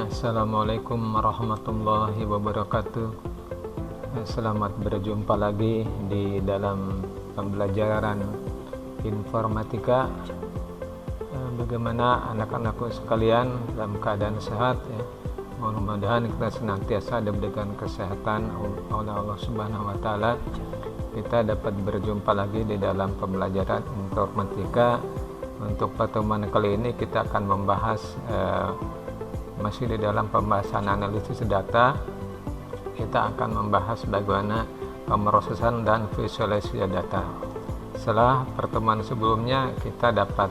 Assalamualaikum warahmatullahi wabarakatuh. Selamat berjumpa lagi di dalam pembelajaran informatika. Bagaimana anak-anakku sekalian dalam keadaan sehat ya. Mudah-mudahan kita senantiasa diberikan kesehatan oleh Allah Subhanahu wa taala. Kita dapat berjumpa lagi di dalam pembelajaran informatika. Untuk pertemuan kali ini kita akan membahas masih di dalam pembahasan analisis data. Kita akan membahas bagaimana pemrosesan dan visualisasi data. Setelah pertemuan sebelumnya kita dapat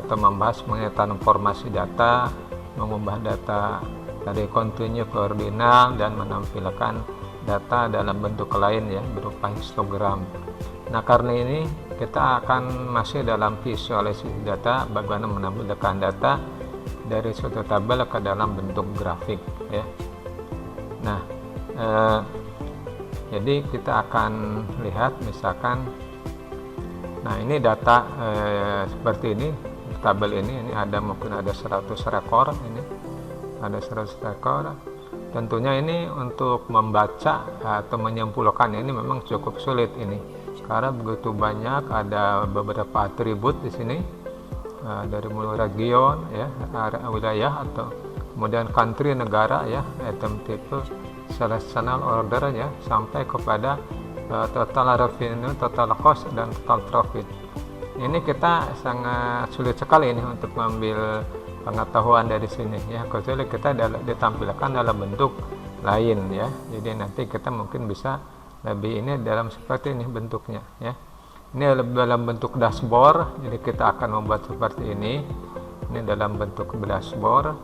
atau membahas mengenai transformasi data, mengubah data dari kontinu ke ordinal dan menampilkan data dalam bentuk lain ya, berupa histogram. Nah, karena ini kita akan masih dalam visualisasi data, bagaimana menampilkan data dari suatu tabel ke dalam bentuk grafik ya. Nah, jadi kita akan lihat misalkan, nah ini data seperti ini, tabel ini ada mungkin ada 100 rekor, ini ada 100 rekor. Tentunya ini untuk membaca atau menyimpulkan ini memang cukup sulit ini, karena begitu banyak, ada beberapa atribut di sini. Dari mulai region ya, wilayah, atau kemudian country, negara ya, item tipe, selectional order ya, sampai kepada total revenue, total cost, dan total profit. Ini kita sangat sulit sekali ini untuk mengambil pengetahuan dari sini ya, kecuali kita ditampilkan dalam bentuk lain ya. Jadi nanti kita mungkin bisa lebih ini dalam seperti ini bentuknya ya. Ini dalam bentuk dashboard, jadi kita akan membuat seperti ini. Ini dalam bentuk dashboard.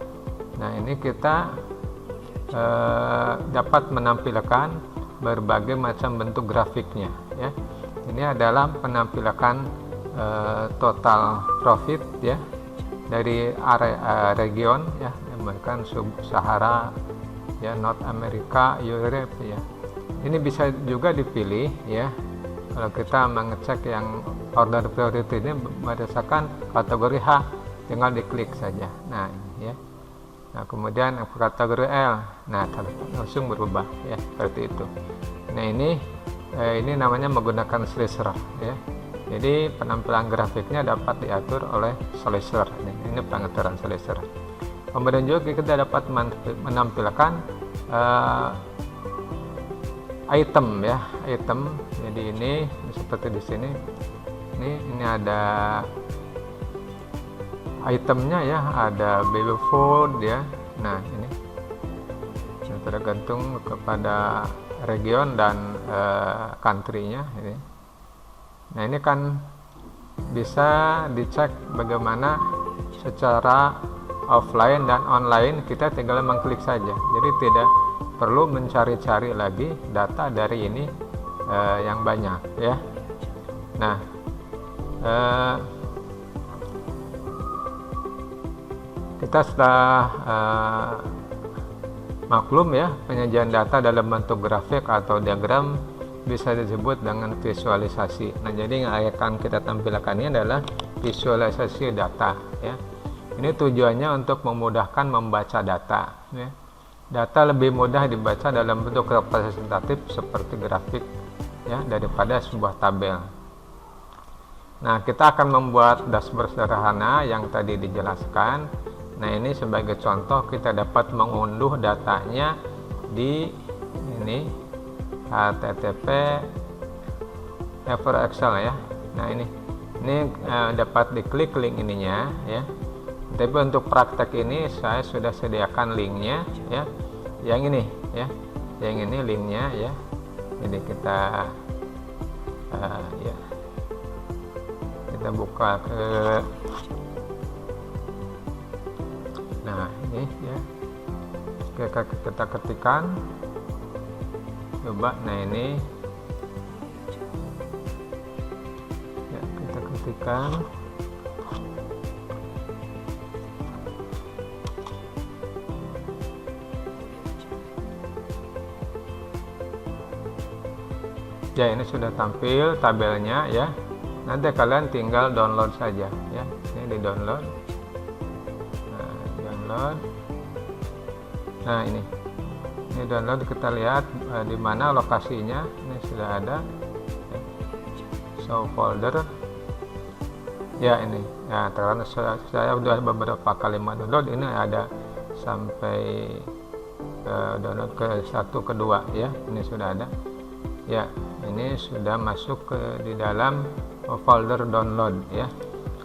Nah, ini kita dapat menampilkan berbagai macam bentuk grafiknya ya. Ini adalah penampilkan total profit ya dari area region ya, bahkan sub-Sahara ya, North America, Europe ya. Ini bisa juga dipilih ya. Kalau kita mengecek yang order priority ini berdasarkan kategori H, tinggal diklik saja. Nah, ini ya. Nah, kemudian kategori L, nah langsung berubah ya, seperti itu. Nah, ini namanya menggunakan slicer ya. Jadi penampilan grafiknya dapat diatur oleh slicer. Ini pengaturan slicer. Kemudian juga kita dapat menampilkan item ya, item. Jadi ini seperti di sini. Ini ada itemnya ya, ada baby food ya. Nah, ini tergantung kepada region dan country-nya ini. Nah, ini kan bisa dicek bagaimana secara offline dan online, kita tinggal mengklik saja. Jadi tidak perlu mencari-cari lagi data dari ini yang banyak ya. Nah, kita setelah maklum ya, penyajian data dalam bentuk grafik atau diagram bisa disebut dengan visualisasi. Nah, jadi yang akan kita tampilkan ini adalah visualisasi data ya. Ini tujuannya untuk memudahkan membaca data ya. Data lebih mudah dibaca dalam bentuk representatif seperti grafik ya, daripada sebuah tabel. Nah, kita akan membuat dashboard sederhana yang tadi dijelaskan. Nah, ini sebagai contoh kita dapat mengunduh datanya di ini http Ever Excel ya. Nah, ini dapat diklik link ininya ya. Tapi untuk praktek ini saya sudah sediakan linknya ya, yang ini ya, yang ini linknya ya. Jadi kita ya, kita buka ke, nah ini ya, kita ketikkan coba. Nah, ini ya, kita ketikkan. Ya, ini sudah tampil tabelnya ya. Nanti kalian tinggal download saja ya. Ini di download. Nah, download. Nah ini download, kita lihat di mana lokasinya. Ini sudah ada show folder ya. Ini ya, karena saya sudah beberapa kali download, ini ada sampai download ke 1 ke 2 ya. Ini sudah ada ya, ini sudah masuk ke di dalam folder download ya.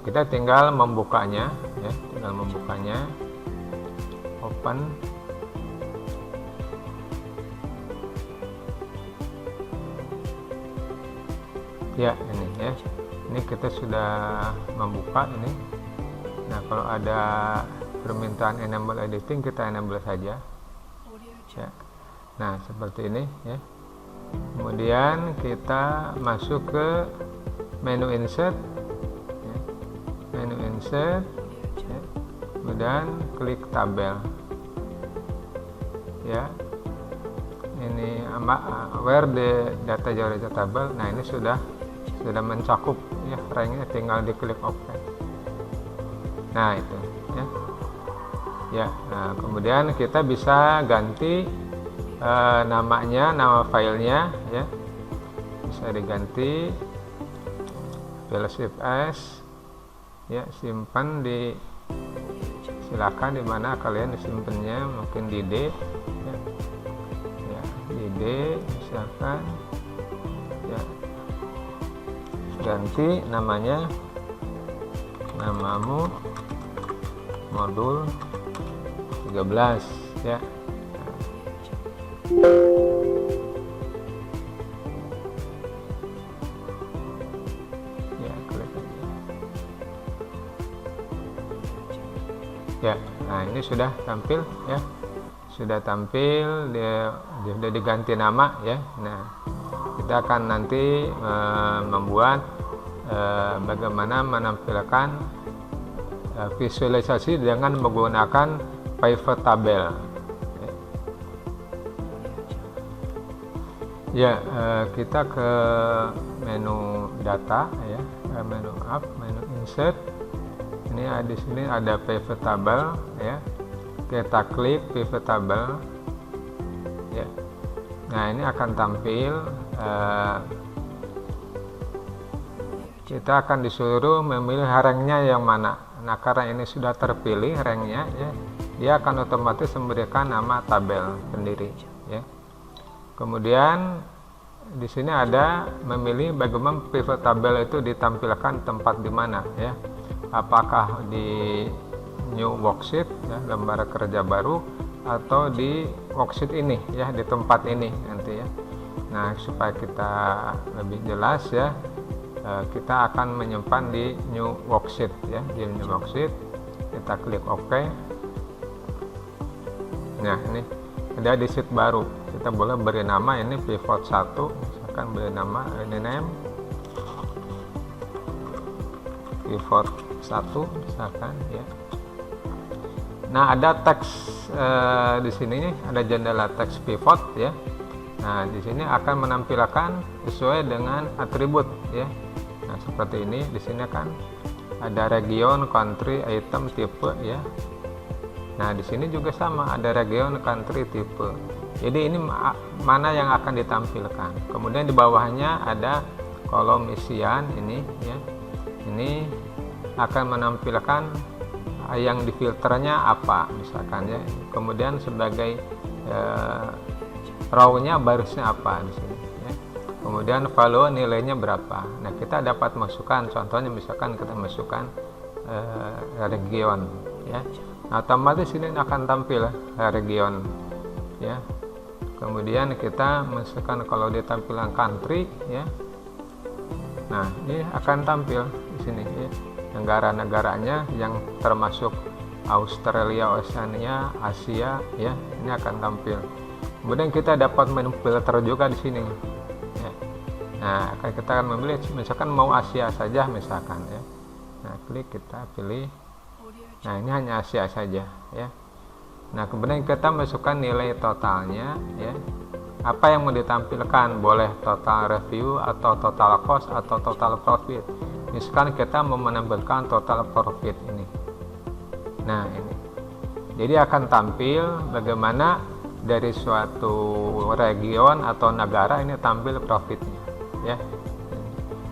Kita tinggal membukanya ya, tinggal membukanya, open. Ya ini ya, ini kita sudah membuka ini. Nah kalau ada permintaan enable editing, kita enable saja ya. Nah seperti ini ya. Kemudian kita masuk ke menu insert ya. Menu insert ya. Kemudian klik tabel ya. Ini where the data generator table. Nah ini sudah mencakup ya ranknya, tinggal diklik OK. Nah itu ya. Ya, nah, kemudian kita bisa ganti namanya, nama filenya ya, bisa diganti file shift S ya, simpan di, silakan di mana kalian disimpannya, mungkin di D ya, ya di D misalkan ya, ganti namanya, namamu modul 13 ya. Ya, klik aja. Ya, nah ini sudah tampil ya. Sudah tampil, dia sudah diganti nama ya. Nah, kita akan nanti membuat bagaimana menampilkan visualisasi dengan menggunakan pivot table. Ya, kita ke menu data ya, menu up, menu insert. Ini di sini ada pivot table ya. Kita klik pivot table ya. Nah ini akan tampil, kita akan disuruh memilih ranknya yang mana. Nah karena ini sudah terpilih ranknya ya, dia akan otomatis memberikan nama tabel sendiri ya. Kemudian di sini ada memilih bagaimana pivot table itu ditampilkan tempat di mana ya. Apakah di new worksheet ya, lembar kerja baru, atau di worksheet ini ya, di tempat ini nanti ya. Nah supaya kita lebih jelas ya, kita akan menyimpan di new worksheet ya, di new worksheet kita klik OK. Nah ini ada di sheet baru, kita boleh beri nama ini pivot 1, misalkan beri nama ini name pivot 1 misalkan ya. Nah ada teks di sini ada jendela teks pivot ya. Nah di sini akan menampilkan sesuai dengan atribut ya. Nah seperti ini, di sini kan ada region, country, item, tipe ya. Nah di sini juga sama, ada region, country, tipe. Jadi ini mana yang akan ditampilkan. Kemudian di bawahnya ada kolom isian ini ya. Ini akan menampilkan yang difilternya apa misalkan ya. Kemudian sebagai row-nya barisnya apa di sini ya. Kemudian value nilainya berapa. Nah kita dapat masukkan, contohnya misalkan kita masukkan region ya. Nah, otomatis ini akan tampil region ya. Kemudian kita masukkan kalau dia tampilan country ya. Nah ini akan tampil di sini ya, negara-negaranya yang termasuk Australia, Oceania, Asia ya, ini akan tampil. Kemudian kita dapat menu filter juga di sini ya. Nah kita akan memilih misalkan mau Asia saja misalkan ya. Nah klik, kita pilih. Nah ini hanya Asia saja ya. Nah kemudian kita masukkan nilai totalnya ya. Apa yang mau ditampilkan, boleh total review atau total cost atau total profit. Misalkan kita mau menampilkan total profit ini. Nah ini Jadi akan tampil bagaimana dari suatu region atau negara ini tampil profitnya, ya.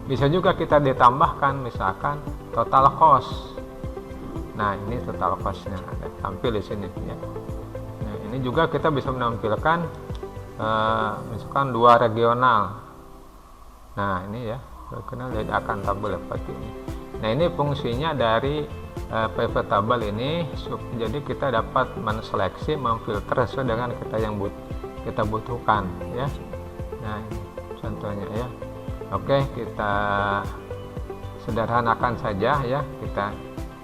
Bisa juga kita ditambahkan misalkan total cost. Nah, ini total cost-nya ada tampil di sini, ya. Nah, ini juga kita bisa menampilkan misalkan dua regional. Nah, ini ya, regional jadi akan tampil seperti ini. Nah, ini fungsinya dari pivot table ini, jadi kita dapat menseleksi, memfilter sesuai dengan kita butuhkan, ya. Nah, ini contohnya, ya. Oke, kita sederhanakan saja, ya. Kita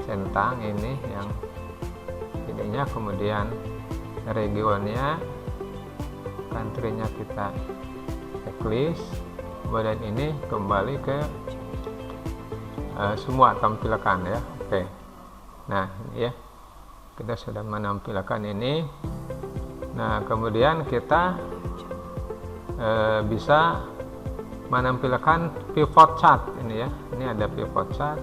centang ini yang ininya, kemudian regionnya, country-nya kita checklist, kemudian ini kembali ke semua tampilkan, ya. Oke. Nah, ini ya, kita sudah menampilkan ini. Nah, kemudian kita bisa menampilkan pivot chart ini, ya. Ini ada pivot chart.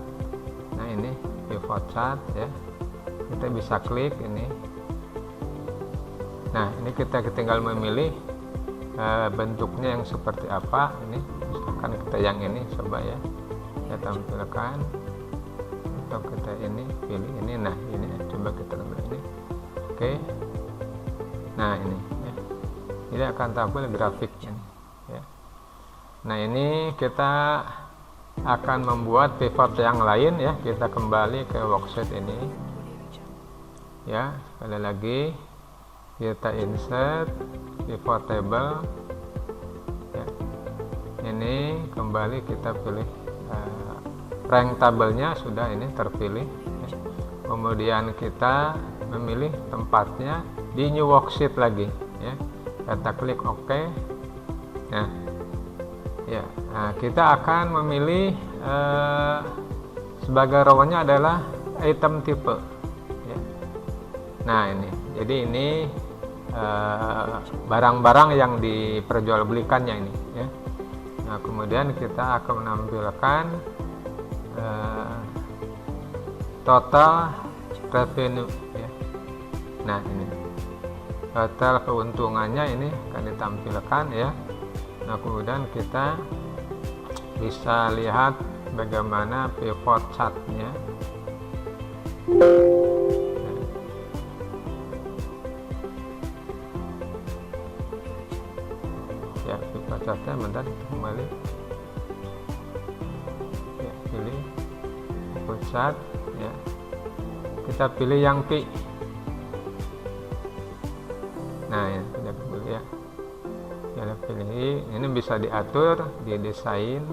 Nah, ini pivot chart, ya. Kita bisa klik ini. Nah, ini kita tinggal memilih bentuknya yang seperti apa. Ini misalkan kita yang ini, coba ya, kita tampilkan. Atau kita ini pilih ini. Nah, ini coba kita ambil ini. Oke. Nah, ini ya. Ini akan tampil grafiknya, ya. Nah, ini kita akan membuat pivot yang lain, ya. Kita kembali ke worksheet ini, ya. Sekali lagi kita insert pivot table, ya. Ini kembali kita pilih rank tabelnya sudah ini terpilih, ya. Kemudian kita memilih tempatnya di new worksheet lagi, ya. Kita klik OK. Nah, ya, nah, kita akan memilih sebagai row-nya adalah item type, ya. Nah, ini jadi ini barang-barang yang diperjualbelikannya ini, ya. Nah, kemudian kita akan menampilkan total revenue, ya. Nah, ini total keuntungannya ini akan ditampilkan, ya. Nah, kemudian kita bisa lihat bagaimana pivot chart-nya. Ya, pivot chart-nya bentar kembali. Ya, pilih pivot chart, ya. Kita pilih yang P. Nah, ya, kita pilih, ya. Kita pilih, ini bisa diatur, didesain.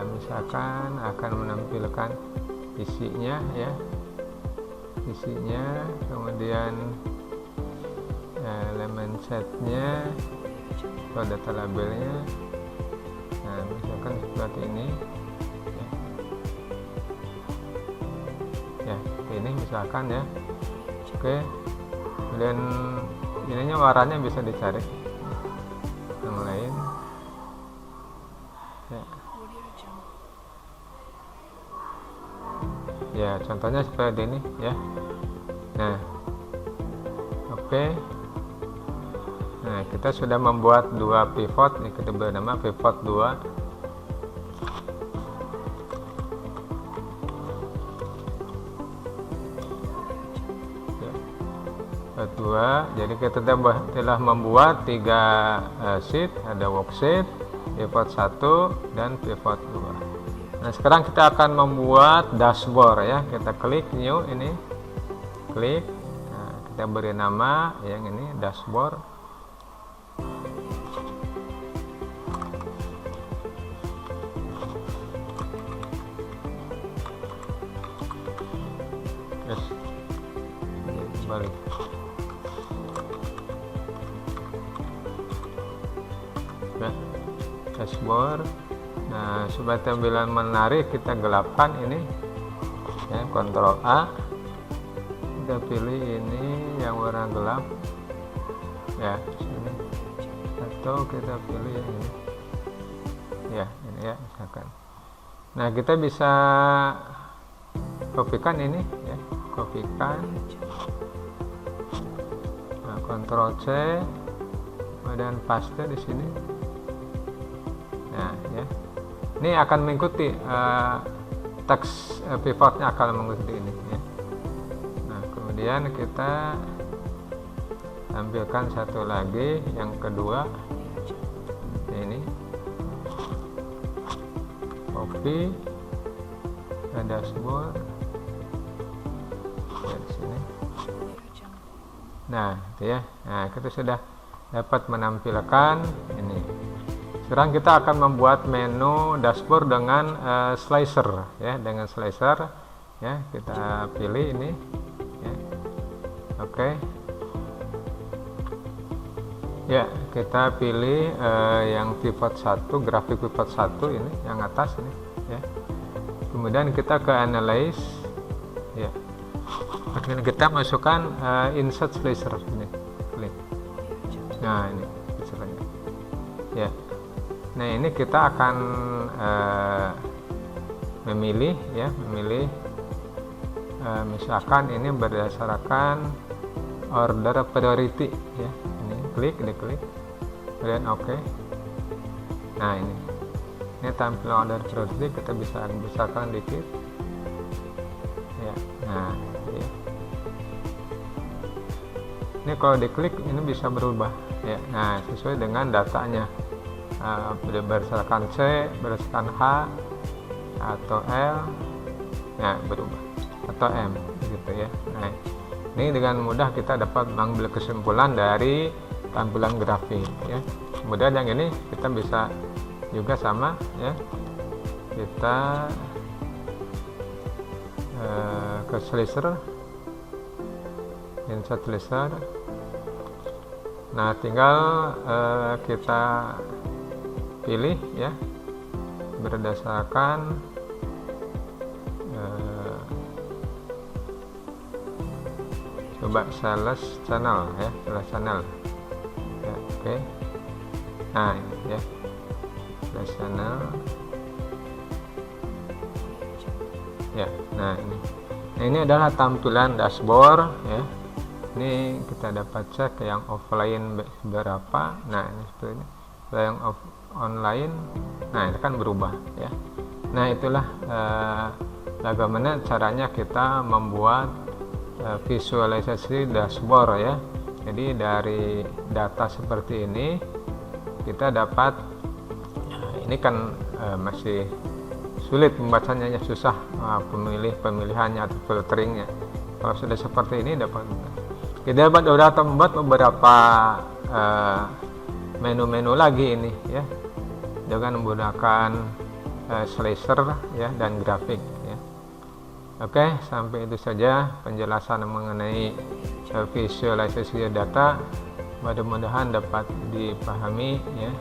Misalkan akan menampilkan isinya, ya, isinya, kemudian elemen setnya atau data labelnya. Nah, misalkan seperti ini, ya. Ya, ini misalkan, ya. Oke, dan ininya warnanya bisa dicari yang lain, ya. Ya, contohnya seperti ini, ya. Nah, oke. Nah, kita sudah membuat dua pivot, ini kita bernama pivot 2. Jadi kita telah membuat 3 sheet, ada worksheet, pivot 1 dan pivot 2. Nah, sekarang kita akan membuat dashboard, ya. Kita klik new ini, klik. Nah, kita beri nama yang ini dashboard. Yes. Balik. Dashboard. Nah, supaya tampilan menarik kita gelapkan ini, ya. Ctrl A, kita pilih ini yang warna gelap, ya, sini, atau kita pilih yang ini, ya, ini, ya, misalkan. Nah, kita bisa kopikan ini, ya, kopikan, Ctrl C, kemudian paste di sini. Nah, ya. Ini akan mengikuti teks pivotnya akan mengikuti ini, ya. Nah, kemudian kita tampilkan satu lagi, yang kedua. Ini copy ke dashboard, ya, di sini. Nah, itu ya. Nah, kita sudah dapat menampilkan ini. Sekarang kita akan membuat menu dashboard dengan slicer, ya, dengan slicer, ya. Kita pilih ini, ya. Oke. Ya, kita pilih yang pivot 1, grafik pivot 1 ini, yang atas ini, ya. Kemudian kita ke analyze, ya. Kemudian kita masukkan insert slicer ini, klik. Nah, ini slicernya, ya. Nah, ini kita akan memilih, ya, misalkan ini berdasarkan order priority, ya. Ini klik, diklik, kemudian oke. Nah, ini tampilan order priority, kita bisa besarkan dikit, ya. Nah, ya. Ini kalau diklik ini bisa berubah, ya. Nah, sesuai dengan datanya, berdasarkan C, berdasarkan H, atau L, ya, berubah, atau M, gitu, ya. Nah, ini dengan mudah kita dapat mengambil kesimpulan dari tampilan grafik, ya. Kemudian yang ini kita bisa juga sama, ya. Kita ke slicer, insert slicer. Nah, tinggal kita pilih, ya, berdasarkan coba sales channel, ya, sales channel, ya. Oke. Nah, ini, ya, sales channel, ya. Nah, ini adalah tampilan dashboard, ya. Ini kita dapat cek yang offline berapa. Nah, ini seperti ini. Yang online, nah, ini kan berubah, ya. Nah, itulah bagaimana caranya kita membuat visualisasi dashboard, ya. Jadi dari data seperti ini kita dapat, ini kan masih sulit membacanya, susah pemilihannya atau filteringnya. Kalau sudah seperti ini dapat kita membuat beberapa menu-menu lagi ini, ya, dengan menggunakan slicer, ya, dan grafik, ya. Oke, sampai itu saja penjelasan mengenai visualisasi data. Mudah-mudahan dapat dipahami, ya.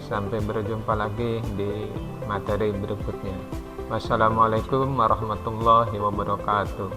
Sampai berjumpa lagi di materi berikutnya. Wassalamualaikum warahmatullahi wabarakatuh.